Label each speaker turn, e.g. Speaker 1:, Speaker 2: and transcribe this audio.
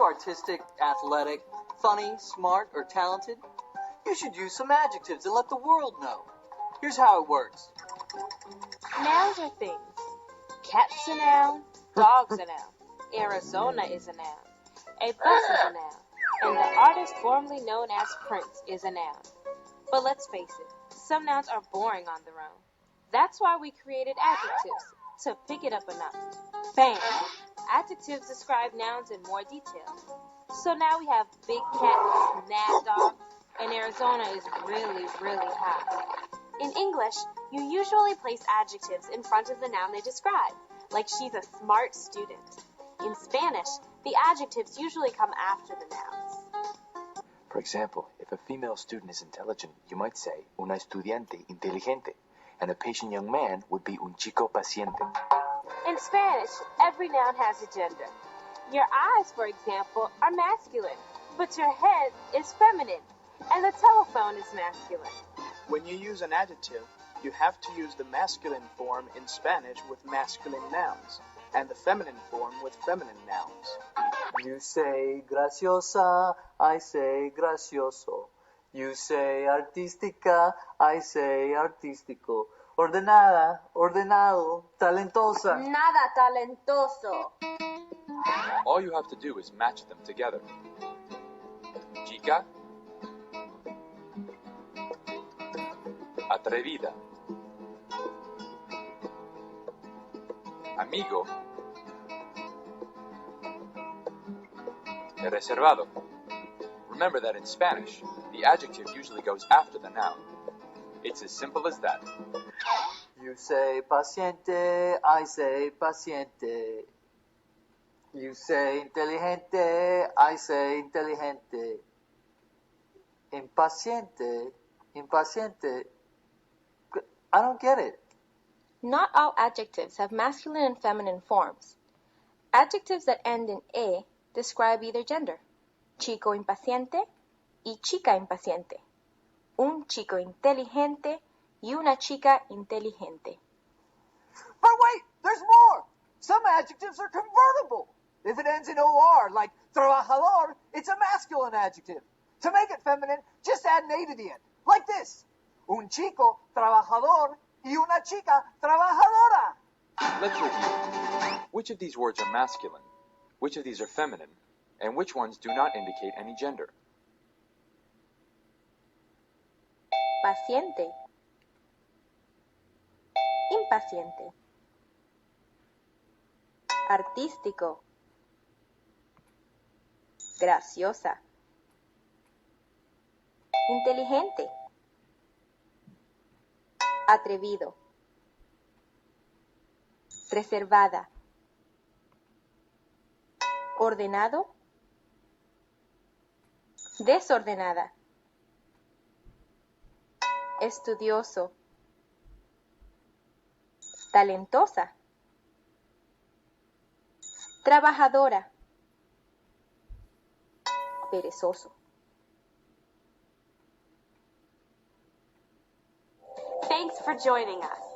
Speaker 1: artistic, athletic, funny, smart, or talented, you should use some adjectives and let the world know. Here's how it works.
Speaker 2: Nouns are things. Cat's a noun, dog's a noun, Arizona is a noun, a bus is a noun, and the artist formerly known as Prince is a noun. But let's face it, some nouns are boring on their own. That's why we created adjectives, to pick it up a notch. Bam! Adjectives describe nouns in more detail. So now we have big cat, mad dog, and Arizona is really, really hot. In English, you usually place adjectives in front of the noun they describe, like she's a smart student. In Spanish, the adjectives usually come after the nouns.
Speaker 3: For example, if a female student is intelligent, you might say una estudiante inteligente, and a patient young man would be un chico paciente.
Speaker 2: In Spanish, every noun has a gender. Your eyes, for example, are masculine, but your head is feminine, and the telephone is masculine.
Speaker 4: When you use an adjective, you have to use the masculine form in Spanish with masculine nouns, and the feminine form with feminine nouns.
Speaker 1: You say graciosa, I say gracioso. You say artística, I say artístico. Ordenada, ordenado, talentosa.
Speaker 2: Nada talentoso.
Speaker 5: All you have to do is match them together. Chica, atrevida. Amigo, reservado. Remember that in Spanish, the adjective usually goes after the noun. It's as simple as that.
Speaker 1: You say paciente, I say paciente. You say inteligente, I say inteligente. Impaciente, impaciente. I don't get it.
Speaker 6: Not all adjectives have masculine and feminine forms. Adjectives that end in "e" describe either gender. Chico impaciente y chica impaciente. Un chico inteligente y una chica inteligente.
Speaker 7: But wait, there's more! Some adjectives are convertible. If it ends in OR, like trabajador, it's a masculine adjective. To make it feminine, just add an A to the end. Like this. Un chico trabajador y una chica trabajadora.
Speaker 5: Let's review. Which of these words are masculine? Which of these are feminine? And which ones do not indicate any gender?
Speaker 6: Paciente. Impaciente. Artístico. Graciosa. Inteligente. Atrevido. Reservada. Ordenado. Desordenada. Estudioso. Talentosa. Trabajadora. Perezoso.
Speaker 2: Thanks for joining us.